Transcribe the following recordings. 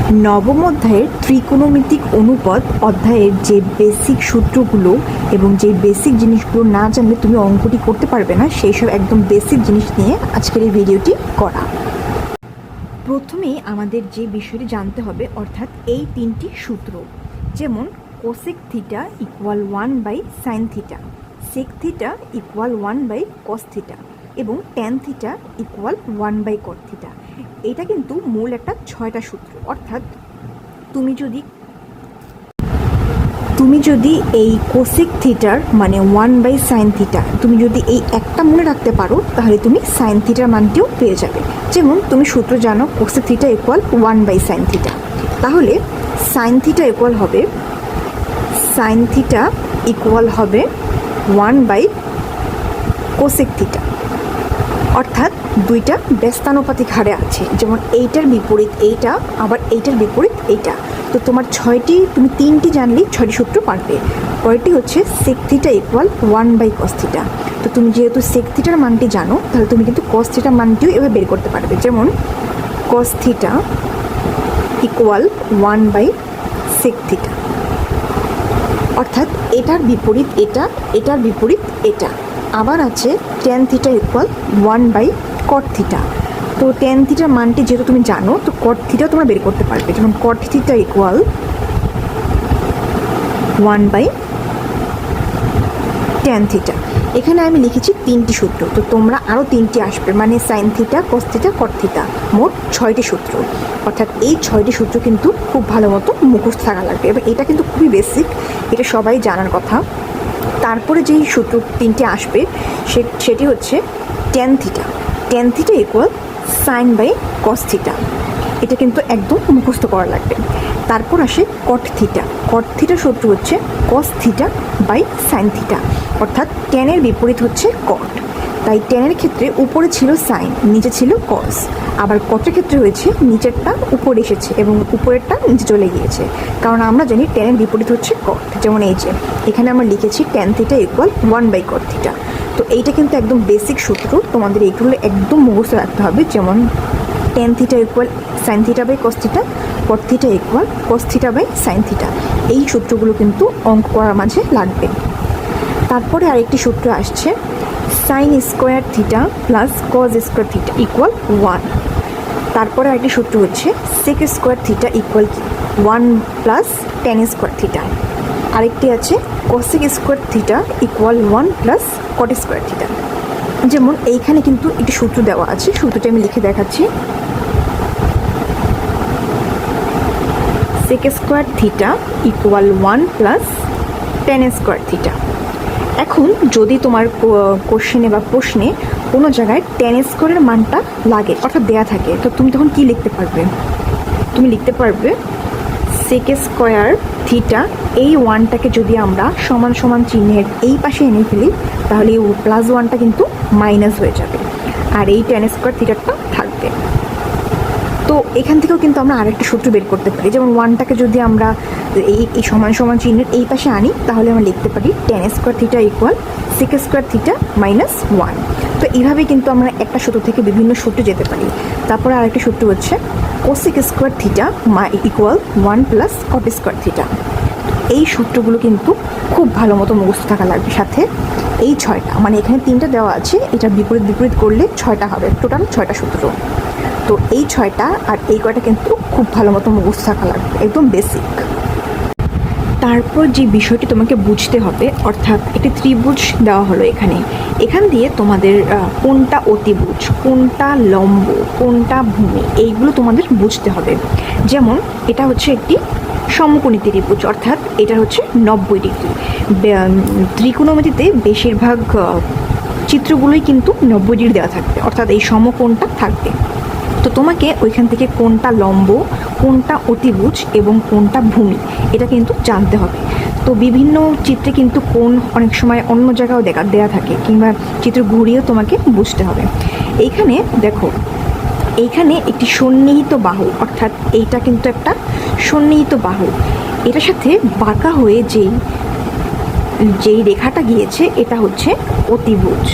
নবম অধ্যায়ের ত্রিকোণমিতিক অনুপাত অধ্যায়ের যে বেসিক সূত্রগুলো এবং যে বেসিক জিনিসগুলো না জানলে তুমি অঙ্কটি করতে পারবে না, সেই সব একদম বেসিক জিনিস নিয়ে আজকের এই ভিডিওটি করা। প্রথমেই আমাদের যে বিষয়টি জানতে হবে অর্থাৎ এই তিনটি সূত্র, যেমন cosec theta equal 1/sin theta, sec theta equal 1/cos theta এবং tan theta equal 1/cot theta. এটা কিন্তু মূল একটা 6টা সূত্র। অর্থাৎ তুমি যদি এই কোসেক থিটার মানে 1/sin থিটা তুমি যদি এই একটা মনে রাখতে পারো, তাহলে তুমি সাইন থিটার মানটিও পেয়ে যাবে। যেমন তুমি সূত্র জানো cosec theta equal 1/sin theta, তাহলে সাইন থিটা ইকুয়াল হবে 1/কোসেক থিটা। অর্থাৎ দুইটা ব্যস্তানুপাতিক হারে আছে, যেমন এইটার বিপরীত এইটা, আবার এইটার বিপরীত এইটা। তো তোমার তুমি 3টি জানলেই 6টি সূত্র পারবে। পরেরটি হচ্ছে সেক থিটা ইকুয়াল 1/cos থিটা। তো তুমি যেহেতু সেক থিটার মানটি জানো, তাহলে তুমি কিন্তু কস থিটার মানটিও এভাবে বের করতে পারবে। যেমন কস থিটা ইকুয়াল 1/সেক থিটা। অর্থাৎ এটার বিপরীত এটা, এটার বিপরীত এটা। আবার আছে tan theta equal 1/cot theta. তো ট্যান থিটার মানটি যেহেতু তুমি জানো, তো কট থিটাও তোমরা বের করতে পারবে। যেমন কট থিটা ইকুয়াল 1/ট্যান থিটা। এখানে আমি লিখেছি 3টি সূত্র, তো তোমরা আরও 3টি আসবে, মানে sine theta, cos theta, cot theta, মোট 6টি সূত্র। অর্থাৎ এই 6টি সূত্র কিন্তু খুব ভালো মতো মুখস্থ থাকা লাগবে এবং এটা কিন্তু খুবই বেসিক, এটা সবাই জানার কথা। তারপরে যেই সূত্র 3টি আসবে সেটি হচ্ছে tan theta. Tan theta equal sin/cos theta. এটা কিন্তু একদম মুখস্থ করা লাগবে। তারপর আসে কট থিটা। কট থিটার সূত্র হচ্ছে cos থিটা/sin থিটা। অর্থাৎ ট্যানের বিপরীত হচ্ছে কট, তাই ট্যানের ক্ষেত্রে উপরে ছিল সাইন, নিচে ছিল কস। আবার কটের ক্ষেত্রে হয়েছে নিচেরটা উপরে এসেছে এবং উপরেরটা নিচে চলে গিয়েছে, কারণ আমরা জানি ট্যানের বিপরীত হচ্ছে কট। যেমন এই যে এখানে আমরা লিখেছি tan theta equal 1/cot theta. তো এইটা কিন্তু একদম বেসিক সূত্র, তোমাদের এইগুলো একদম মুখস্থ রাখতে হবে। যেমন ট্যান থিটা ইকুয়াল সাইন থিটা/cos theta, cot theta equal cos থিটা/sin থিটা। এই সূত্রগুলো কিন্তু অঙ্ক করার মাঝে লাগবে। তারপরে আরেকটি সূত্র আসছে sine square theta plus cos square theta equal 1। তারপরে আরেকটি সূত্র হচ্ছে sec square theta equal 1 plus tan square theta. আরেকটি আছে cosec square theta equal 1 plus cot square theta. যেমন এইখানে কিন্তু একটি সূত্র দেওয়া আছে, সূত্রটি আমি লিখে দেখাচ্ছি। Sec square theta equal 1 plus tan square theta. এখন যদি তোমার কোশ্চেনে বা প্রশ্নে কোনো জায়গায় ট্যান স্কোয়ারের মানটা লাগে, অর্থাৎ দেয়া থাকে, তো তুমি তখন কি লিখতে পারবে? তুমি লিখতে পারবে সেক স্কোয়ার থিটা, এই 1টাকে যদি আমরা সমান সমান চিহ্নের এই পাশে এনে ফেলি, তাহলে এই +1টা কিন্তু মাইনাস হয়ে যাবে, আর এই ট্যান স্কোয়ার থিটাটা থাকবে। তো এখান থেকেও কিন্তু আমরা আরেকটা সূত্র বের করতে পারি। যেমন 1টাকে যদি আমরা এই সমান সমান চিহ্নের এই পাশে আনি, তাহলে আমরা লিখতে পারি tan square theta equal sec square theta -1। তো এইভাবে কিন্তু আমরা একটা সূত্র থেকে বিভিন্ন সূত্রে যেতে পারি। তারপরে আরেকটা সূত্র হচ্ছে cosec square theta equal 1 plus cot square theta. এই সূত্রগুলো কিন্তু খুব ভালো মতো মুখস্থ থাকা লাগবে। সাথে এই 6টা, মানে এখানে 3টা দেওয়া আছে, এটা বিপরীত বিপরীত করলে 6টা হবে, টোটাল 6টা সূত্র। তো এই 6টা আর এই কয়টা কিন্তু খুব ভালো মতো মুখস্থ থাকা লাগবে, একদম বেসিক। তারপর যে বিষয়টি তোমাকে বুঝতে হবে, অর্থাৎ একটি ত্রিভুজ দেওয়া হলো এখান দিয়ে তোমাদের কোনটা অতিভুজ, কোনটা লম্ব, কোনটা ভূমি, এইগুলো তোমাদের বুঝতে হবে। যেমন এটা হচ্ছে একটি সমকোণী ত্রিভুজ, অর্থাৎ এটা হচ্ছে 90 ডিগ্রি। ত্রিকোণমিতিতে বেশিরভাগ চিত্রগুলোই কিন্তু 90 ডিগ্রি দেওয়া থাকবে, অর্থাৎ এই সমকোণটা থাকবে। তো তোমাকে ওইখান থেকে কোনটা লম্ব, কোনটা অতিভুজ এবং কোনটা ভূমি, এটা কিন্তু জানতে হবে। তো বিভিন্ন চিত্রে কিন্তু কোণ অনেক সময় অন্য জায়গাও দেয়া থাকে, কিংবা চিত্র ঘুরিয়েও তোমাকে বুঝতে হবে। এইখানে দেখো, এইখানে একটি সন্নিহিত বাহু, অর্থাৎ এইটা কিন্তু একটা সন্নিহিত বাহু, এটার সাথে বাঁকা হয়ে যেই রেখাটা গিয়েছে এটা হচ্ছে অতিভুজ।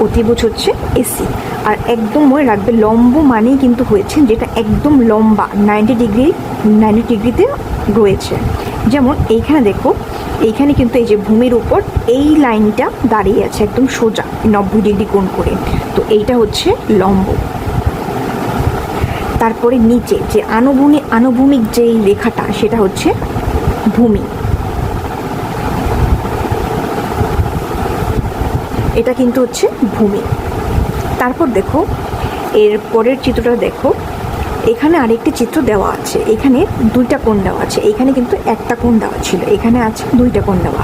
অতিভুজ হচ্ছে এসি। আর একদম মনে রাখবে লম্ব মানেই কিন্তু হয়েছে যেটা একদম লম্বা 90 ডিগ্রিতে রয়েছে। যেমন এইখানে দেখো, এইখানে কিন্তু এই যে ভূমির উপর এই লাইনটা দাঁড়িয়ে আছে একদম সোজা 90 ডিগ্রি কোণ করে, তো এইটা হচ্ছে লম্ব। তারপরে নিচে যে আনুভূমিক যেই রেখাটা সেটা হচ্ছে ভূমি, এটা কিন্তু হচ্ছে ভূমি। তারপর দেখো এর পরের চিত্রটা দেখো, এখানে আরেকটি চিত্র দেওয়া আছে, এখানে দুইটা কোণ দেওয়া আছে, এখানে কিন্তু একটা কোণ দেওয়া ছিল, এখানে আছে দুইটা কোণ দেওয়া,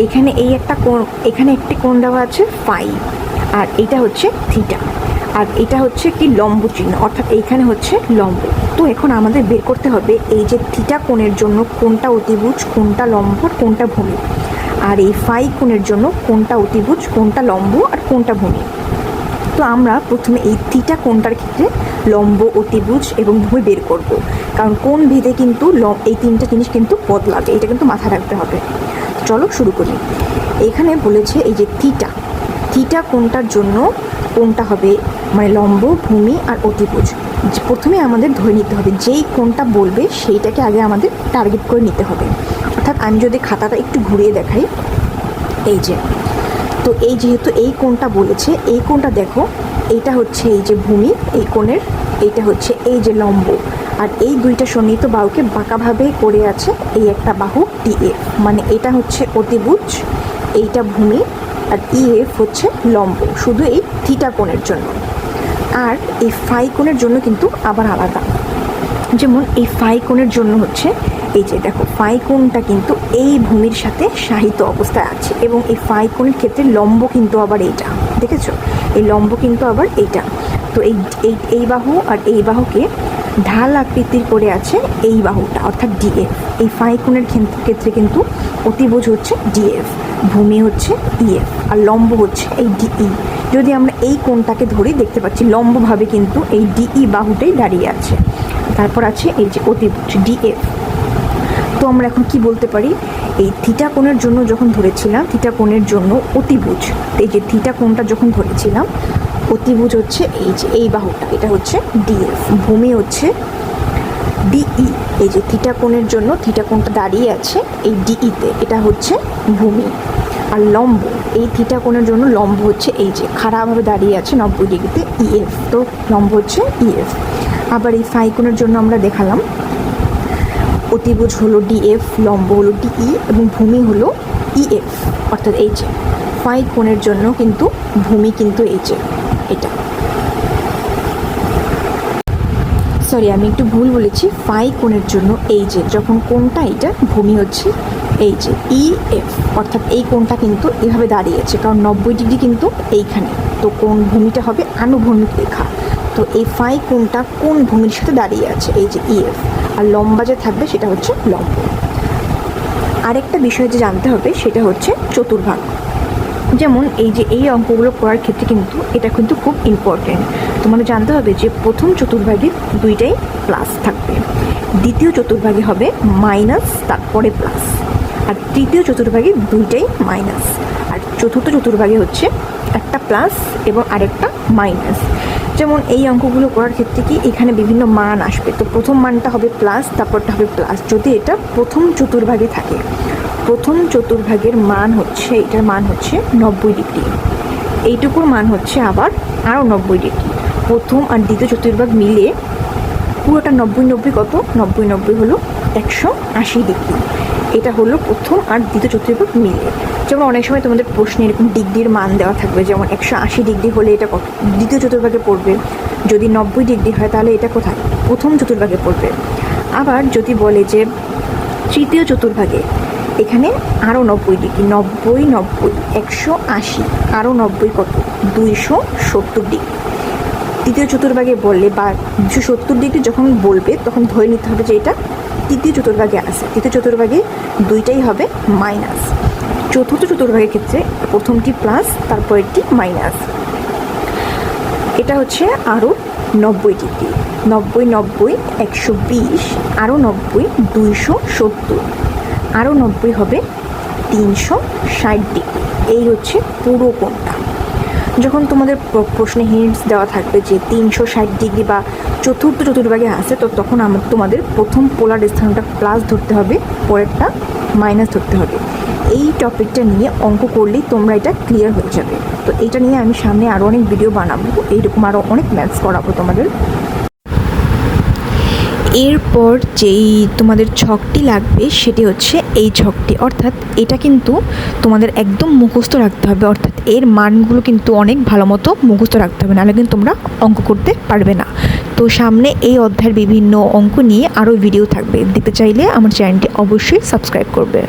এখানে এই একটা কোণ, এখানে একটি কোণ দেওয়া আছে ফাই, আর এটা হচ্ছে থিটা, আর এটা হচ্ছে কি লম্ব চিহ্ন, অর্থাৎ এইখানে হচ্ছে লম্ব। তো এখন আমাদের বের করতে হবে এই যে থিটা কোণের জন্য কোনটা অতিভুজ, কোনটা লম্ব, কোনটা ভূমি, আর এই ফাই কোণের জন্য কোনটা অতিভুজ, কোনটা লম্ব আর কোনটা ভূমি। তো আমরা প্রথমে এই থিটা কোণটার ক্ষেত্রে লম্ব, অতিভুজ এবং ভূমি বের করব, কারণ কোণ ভেদে কিন্তু এই তিনটা জিনিস কিন্তু বদলাবে, এটা কিন্তু মাথায় রাখতে হবে। চলো শুরু করি। এখানে বলেছে এই যে থিটা কোণটার জন্য কোনটা হবে মানে লম্ব, ভূমি আর অতিভুজ। প্রথমে আমাদের ধরে নিতে হবে যেই কোণটা বলবে সেইটাকে আগে আমাদের টার্গেট করে নিতে হবে। অর্থাৎ আমি যদি খাতাটা একটু ঘুরিয়ে দেখাই, এই যে, তো এই যেহেতু এই কোণটা বলেছে, এই কোণটা দেখো, এইটা হচ্ছে এই যে ভূমি, এই কোণের এইটা হচ্ছে এই যে লম্ব, আর এই দুইটা সন্নিহিত বাহুকে বাঁকাভাবে করে আছে এই একটা বাহু ডিএফ, মানে এটা হচ্ছে অতিভুজ, এইটা ভূমি, আর ইএফ হচ্ছে লম্ব, শুধু এই থিটা কোণের জন্য। আর এই ফাই কোণের জন্য কিন্তু আবার আলাদা, যেমন এই ফাই কোণের জন্য হচ্ছে এই যে দেখো, ফাই কোণটা কিন্তু এই ভূমির সাথে সাহিত্য অবস্থায় আছে, এবং এই ফাই কোণের ক্ষেত্রে লম্ব কিন্তু আবার এইটা, দেখেছো, এই লম্ব কিন্তু আবার এইটা। তো এই বাহু আর এই বাহুকে ঢাল আকৃতির করে আছে এই বাহুটা, অর্থাৎ ডিএফ। এই ফাই কোণের ক্ষেত্রে কিন্তু অতিভুজ হচ্ছে ডিএফ, ভূমি হচ্ছে ইএফ, আর লম্ব হচ্ছে এই ডিই। যদি আমরা এই কোণটাকে ধরি দেখতে পাচ্ছি লম্বভাবে কিন্তু এই ডিই বাহুটাই দাঁড়িয়ে আছে। তারপর আছে এই যে অতিভুজ ডিএফ। তো আমরা এখন কি বলতে পারি, এই থিটা কোণের জন্য যখন ধরেছিলাম, থিটা কোণের জন্য অতিভুজ, এই যে থিটা কোণটা যখন ধরেছিলাম, অতিভুজ হচ্ছে এই যে এই বাহুটা, এটা হচ্ছে ডিএফ, ভূমি হচ্ছে ডিই। এই যে থিটা কোণের জন্য থিটা কোণটা দাঁড়িয়ে আছে এই ডিইতে, এটা হচ্ছে ভূমি। আর লম্ব, এই থিটা কোণের জন্য লম্ব হচ্ছে এই যে খাড়াভাবে দাঁড়িয়ে আছে 90 ডিগ্রিতে ইএফ, তো লম্ব হচ্ছে ইএফ। আবার এই ফাই কোণের জন্য আমরা দেখালাম অতিভুজ হলো ডিএফ, লম্ব হলো ডিই এবং ভূমি হলো ইএফ, অর্থাৎ এই যে ফাই কোণের জন্য কিন্তু ভূমি কিন্তু এই যে এটা, সরি আমি একটু ভুল বলেছি, ফাই কোণের জন্য এই যে যখন কোণটা এটা ভূমি হচ্ছে এই যে ইএফ, অর্থাৎ এই কোণটা কিন্তু এভাবে দাঁড়িয়েছে কারণ 90 ডিগ্রি কিন্তু এইখানে, তো কোণ ভূমিটা হবে আনুভূমিক রেখা। তো এই ফাই কোণটা কোন ভূমির সাথে দাঁড়িয়ে আছে এই যে ইএফ, আর লম্বা যে থাকবে সেটা হচ্ছে লম্ব। আরেকটা বিষয় যে জানতে হবে সেটা হচ্ছে চতুর্ভাগ। যেমন এই যে এই অঙ্কগুলো করার ক্ষেত্রে কিন্তু এটা কিন্তু খুব ইম্পর্টেন্ট, তোমাদের জানতে হবে যে প্রথম চতুর্ভাগে দুইটাই প্লাস থাকবে, দ্বিতীয় চতুর্ভাগে হবে মাইনাস তারপরে প্লাস, আর তৃতীয় চতুর্ভাগে দুইটাই মাইনাস, আর চতুর্থ চতুর্ভাগে হচ্ছে একটা প্লাস এবং আরেকটা মাইনাস। যেমন এই অঙ্কগুলো করার ক্ষেত্রে কি এখানে বিভিন্ন মান আসবে, তো প্রথম মানটা হবে প্লাস, তারপরটা হবে প্লাস যদি এটা প্রথম চতুর্ভাগে থাকে। প্রথম চতুর্ভাগের মান হচ্ছে, এটার মান হচ্ছে 90 ডিগ্রি, এইটুকুর মান হচ্ছে আবার আরও 90 ডিগ্রি। প্রথম আর দ্বিতীয় চতুর্ভাগ মিলে পুরোটা 90 কত, 90 হলো 180 ডিগ্রি। এটা হলো প্রথম আর দ্বিতীয় চতুর্ভাগ মিলে। যেমন অনেক সময় তোমাদের প্রশ্নে এরকম ডিগ্রির মান দেওয়া থাকবে, যেমন 180 ডিগ্রি হলে এটা কত, দ্বিতীয় চতুর্ভাগে পড়বে। যদি 90 ডিগ্রি হয় তাহলে এটা কোথায়, প্রথম চতুর্ভাগে পড়বে। আবার যদি বলে যে তৃতীয় চতুর্ভাগে, এখানে আরও 90 ডিগ্রি, 90 180, আরও 90 কত, 270 ডিগ্রি। তৃতীয় চতুর্ভাগে বললে বা 270 ডিগ্রি যখন বলবে তখন ধরে নিতে হবে যে এটা তৃতীয় চতুর্ভাগে আছে, তৃতীয় চতুর্ভাগে দুইটাই হবে মাইনাস। চতুর্থ চতুর্ভাগের ক্ষেত্রে প্রথমটি প্লাস তারপরেরটি মাইনাস। এটা হচ্ছে আরও 90 ডিগ্রি, 90 120, আরও 90 270, আরও 90 হবে 360 ডিগ্রি। এই হচ্ছে পুরো কোণটা। যখন তোমাদের প্রশ্নে হিন্টস দেওয়া থাকবে যে 360 ডিগ্রি বা চতুর্থ চতুর্ভাগে আছে, তো তখন তোমাদের প্রথম পোলার স্থানটা প্লাস ধরতে হবে, পরেরটা মাইনাস ধরতে হবে। এই টপিকটা নিয়ে অঙ্ক করলেই তোমরা এটা ক্লিয়ার হয়ে যাবে। তো এটা নিয়ে আমি সামনে আরও অনেক ভিডিও বানাবো, এইরকম আরও অনেক ম্যাথস করাবো তোমাদের। এরপর যেই তোমাদের ছকটি লাগবে সেটি হচ্ছে এই ছকটি, অর্থাৎ এটা কিন্তু তোমাদের একদম মুখস্থ রাখতে হবে, অর্থাৎ এর মানগুলো কিন্তু অনেক ভালো মতো মুখস্থ রাখতে হবে, নাহলে কিন্তু তোমরা অঙ্ক করতে পারবে না। তো সামনে এই অধ্যায়ের বিভিন্ন অঙ্ক নিয়ে আরও ভিডিও থাকবে, দেখতে চাইলে আমার চ্যানেলটি অবশ্যই সাবস্ক্রাইব করবে।